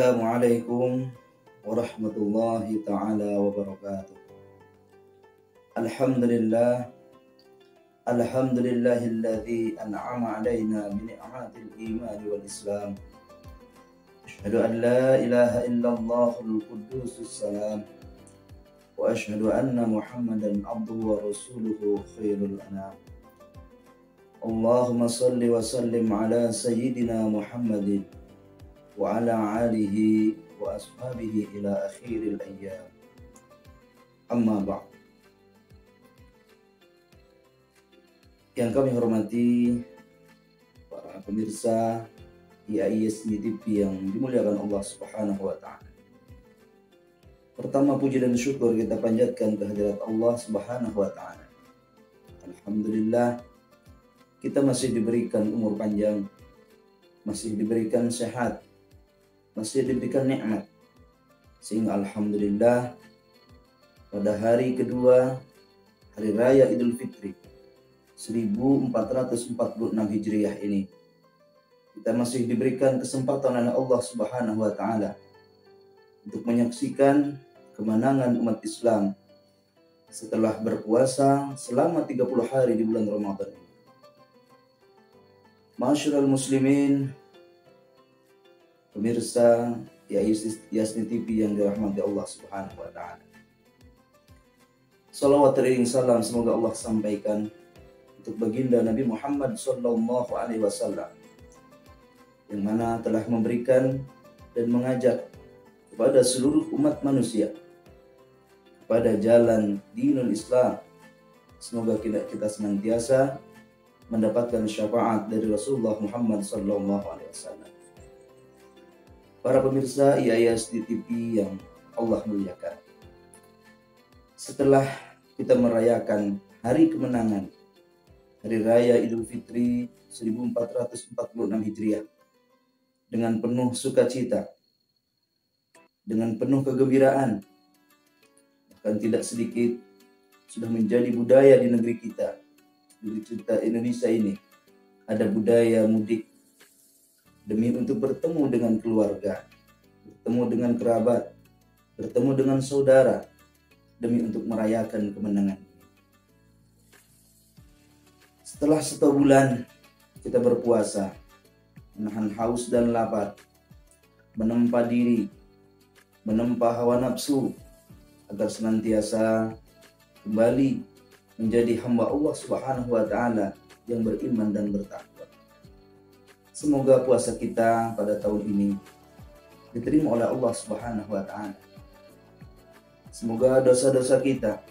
Assalamualaikum warahmatullahi ta'ala wabarakatuh. Alhamdulillah, alhamdulillahilladzi an'ama alaina bini'matil iman wal islam. Asyhadu an la ilaha illallahul qudusus salam wa asyhadu anna Muhammadan abduhu wa rasuluhu khairul anam. Allahumma salli wa sallim ala sayyidina Muhammadin wa ala alihi wa ashabihi ila akhiril ayyam. Amma ba'd. Yang kami hormati para pemirsa IAISMI TV yang dimuliakan Allah Subhanahu wa taala. Pertama, puji dan syukur kita panjatkan kehadirat Allah Subhanahu wa taala. Alhamdulillah, kita masih diberikan umur panjang, masih diberikan sehat, masih diberikan nikmat, sehingga alhamdulillah pada hari kedua hari raya Idul Fitri 1446 Hijriah ini kita masih diberikan kesempatan oleh Allah Subhanahu wa taala untuk menyaksikan kemenangan umat Islam setelah berpuasa selama 30 hari di bulan Ramadan. Ma'asyiral muslimin, pemirsa IAISMI TV yang dirahmati Allah Subhanahu wa taala. Salawat dan salam semoga Allah sampaikan untuk baginda Nabi Muhammad sallallahu alaihi wasallam yang mana telah memberikan dan mengajak kepada seluruh umat manusia kepada jalan dinul Islam. Semoga kita senantiasa mendapatkan syafaat dari Rasulullah Muhammad sallallahu alaihi wasallam. Para pemirsa IAISMI TV yang Allah muliakan, setelah kita merayakan hari kemenangan Hari Raya Idul Fitri 1446 Hijriah dengan penuh sukacita, dengan penuh kegembiraan, bahkan tidak sedikit sudah menjadi budaya di negeri kita, Indonesia ini. Ada budaya mudik demi untuk bertemu dengan keluarga, bertemu dengan kerabat, bertemu dengan saudara, demi untuk merayakan kemenangan. Setelah 1 bulan kita berpuasa, menahan haus dan lapar, menempa diri, menempa hawa nafsu, agar senantiasa kembali menjadi hamba Allah Subhanahu wa taala yang beriman dan bertakwa. Semoga puasa kita pada tahun ini diterima oleh Allah Subhanahu wa taala. Semoga dosa-dosa kita,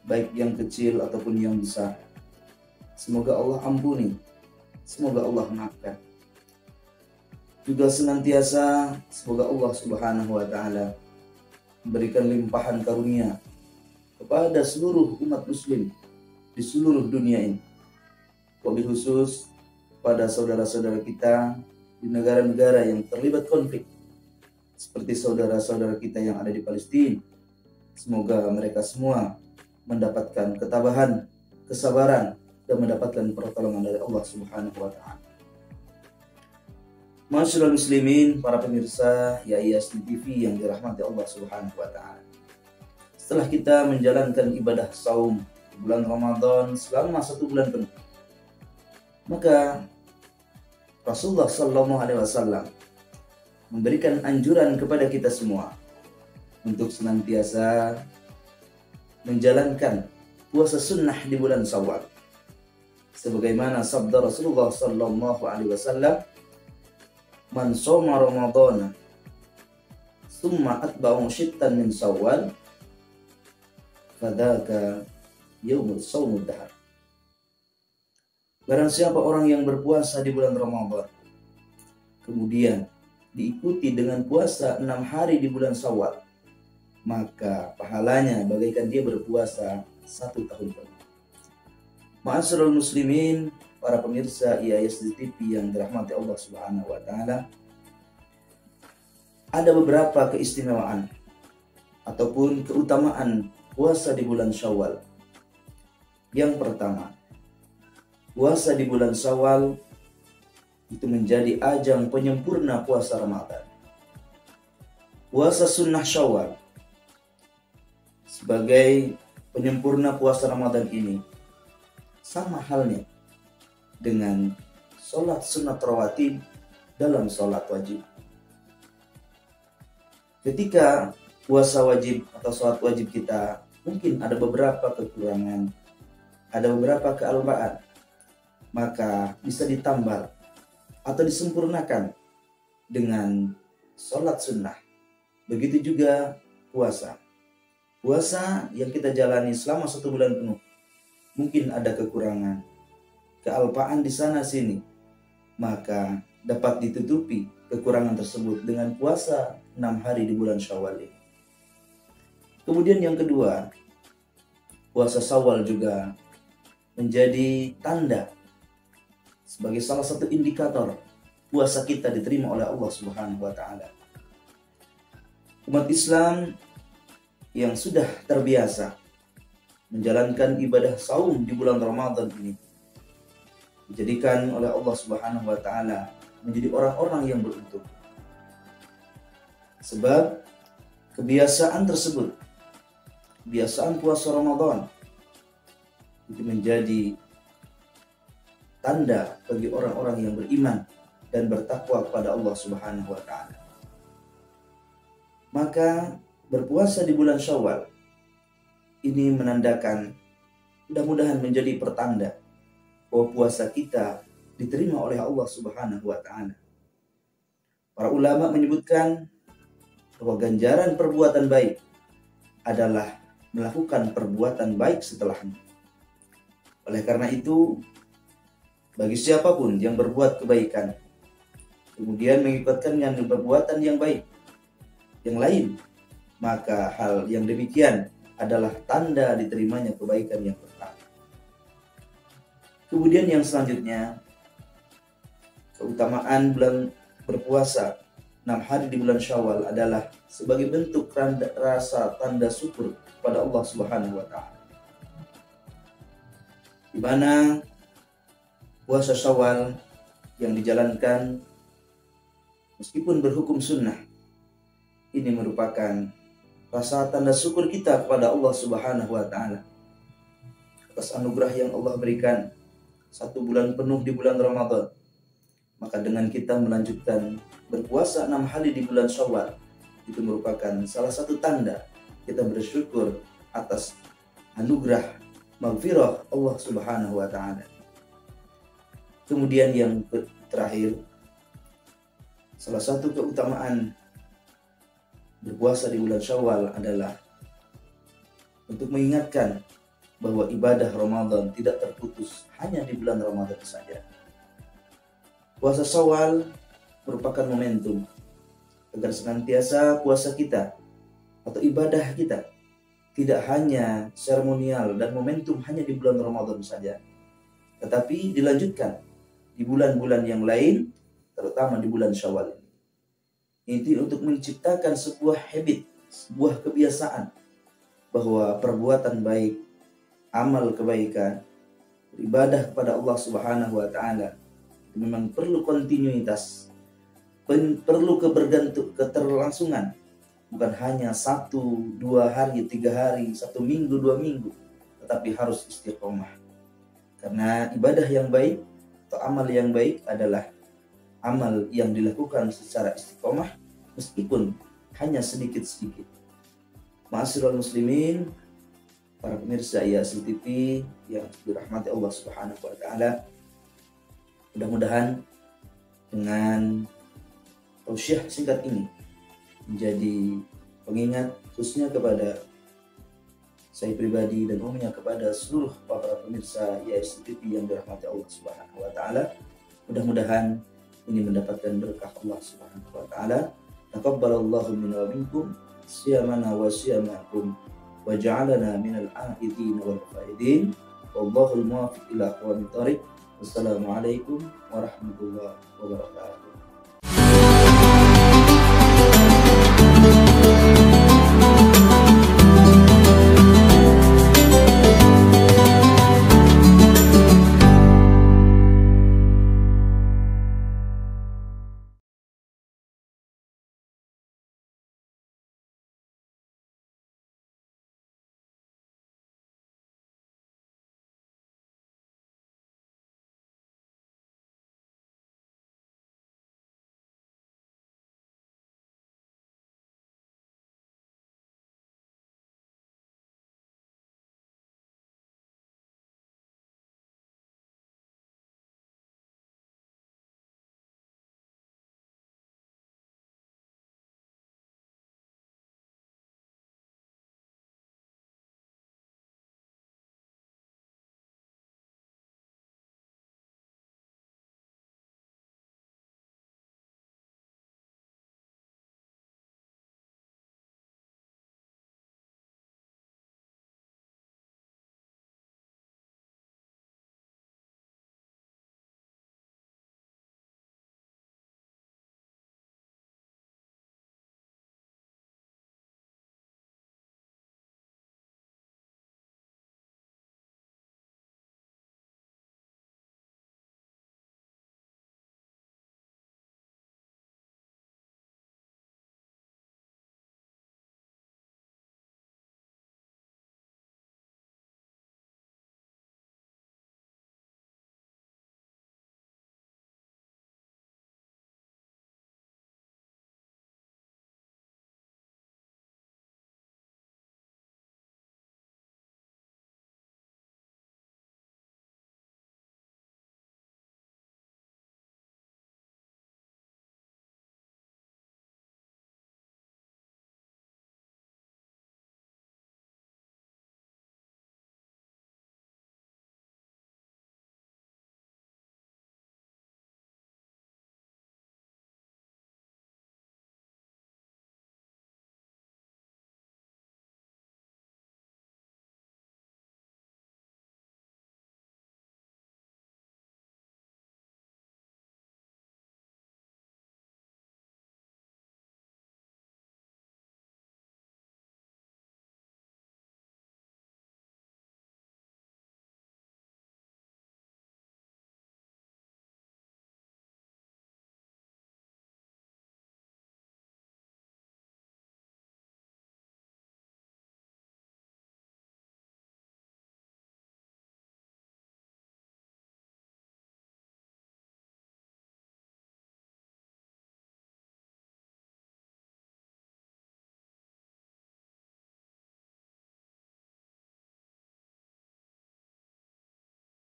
baik yang kecil ataupun yang besar, semoga Allah ampuni, semoga Allah maafkan. Juga senantiasa semoga Allah Subhanahu wa taala memberikan limpahan karunia kepada seluruh umat muslim di seluruh dunia ini. Wabil khusus pada saudara-saudara kita di negara-negara yang terlibat konflik, seperti saudara-saudara kita yang ada di Palestina. Semoga mereka semua mendapatkan ketabahan, kesabaran, dan mendapatkan pertolongan dari Allah Subhanahu wa taala. Ma'asyiral muslimin, para pemirsa IAISMI TV yang dirahmati Allah Subhanahu wa taala. Setelah kita menjalankan ibadah saum di bulan Ramadan selama 1 bulan penuh, maka Rasulullah sallallahu alaihi wasallam memberikan anjuran kepada kita semua untuk senantiasa menjalankan puasa sunnah di bulan Syawal. Sebagaimana sabda Rasulullah sallallahu alaihi wasallam, "Man shoma Ramadhana tsumma atba'ahu shittan min Syawal, fadzaka yaumul shaumud dahr." Barang siapa orang yang berpuasa di bulan Ramadan, kemudian diikuti dengan puasa 6 hari di bulan Syawal, maka pahalanya bagaikan dia berpuasa 1 tahun penuh. Ma'asyiral muslimin, para pemirsa IAISMI TV yang dirahmati Allah Subhanahu wa taala, ada beberapa keistimewaan ataupun keutamaan puasa di bulan Syawal. Yang pertama, puasa di bulan Syawal itu menjadi ajang penyempurna puasa Ramadan. Puasa sunnah Syawal sebagai penyempurna puasa Ramadan ini sama halnya dengan sholat sunat rawatib dalam sholat wajib. Ketika puasa wajib atau sholat wajib kita mungkin ada beberapa kekurangan, ada beberapa kealpaan, maka bisa ditambal atau disempurnakan dengan sholat sunnah. Begitu juga puasa. Puasa yang kita jalani selama 1 bulan penuh, mungkin ada kekurangan, kealpaan di sana sini, maka dapat ditutupi kekurangan tersebut dengan puasa 6 hari di bulan Syawal ini. Kemudian yang kedua, puasa Syawal juga menjadi tanda sebagai salah satu indikator puasa kita diterima oleh Allah Subhanahu wa taala. Umat Islam yang sudah terbiasa menjalankan ibadah saum di bulan Ramadan ini dijadikan oleh Allah Subhanahu wa taala menjadi orang-orang yang beruntung. Sebab kebiasaan tersebut, kebiasaan puasa Ramadan itu menjadi tanda bagi orang-orang yang beriman dan bertakwa kepada Allah Subhanahu wa taala. Maka berpuasa di bulan Syawal ini menandakan, mudah-mudahan menjadi pertanda bahwa puasa kita diterima oleh Allah Subhanahu wa taala. Para ulama menyebutkan bahwa ganjaran perbuatan baik adalah melakukan perbuatan baik setelahnya. Oleh karena itu, bagi siapapun yang berbuat kebaikan kemudian mengikutkannya dengan perbuatan yang baik yang lain, maka hal yang demikian adalah tanda diterimanya kebaikan yang pertama. Kemudian yang selanjutnya, keutamaan bulan berpuasa 6 hari di bulan Syawal adalah sebagai bentuk rasa tanda syukur kepada Allah Subhanahu wa taala. Di mana puasa Syawal yang dijalankan meskipun berhukum sunnah, ini merupakan rasa tanda syukur kita kepada Allah Subhanahu wa taala atas anugerah yang Allah berikan 1 bulan penuh di bulan Ramadan. Maka dengan kita melanjutkan berpuasa 6 hari di bulan Syawal, itu merupakan salah satu tanda kita bersyukur atas anugerah maghfirah Allah Subhanahu wa taala. Kemudian yang terakhir, salah satu keutamaan berpuasa di bulan Syawal adalah untuk mengingatkan bahwa ibadah Ramadan tidak terputus hanya di bulan Ramadan saja. Puasa Syawal merupakan momentum agar senantiasa puasa kita atau ibadah kita tidak hanya seremonial dan momentum hanya di bulan Ramadan saja, tetapi dilanjutkan di bulan-bulan yang lain, terutama di bulan Syawal ini. Itu untuk menciptakan sebuah habit, sebuah kebiasaan bahwa perbuatan baik, amal kebaikan, beribadah kepada Allah Subhanahu wa taala memang perlu kontinuitas, perlu keterlangsungan, bukan hanya 1, 2 hari, 3 hari, 1 minggu, 2 minggu, tetapi harus istiqomah. Karena ibadah yang baik atau amal yang baik adalah amal yang dilakukan secara istiqomah meskipun hanya sedikit-sedikit. Ma'asyiral muslimin, para pemirsa IASI TV yang dirahmati Allah Subhanahu wa taala, mudah-mudahan dengan tausiah singkat ini menjadi pengingat khususnya kepada saya pribadi dan umumnya kepada seluruh para pemirsa IASI TV yang dirahmati Allah Subhanahu wa taala. Mudah-mudahan ini mendapatkan berkah Allah Subhanahu wa taala. Taqabbalallahu minna wa minkum siyamana wa siyamakum wa ja'alana minal a'idin wal faidin. Wallahul muwaffiq ila aqwamit thoriq. Wassalamualaikum warahmatullahi wabarakatuh.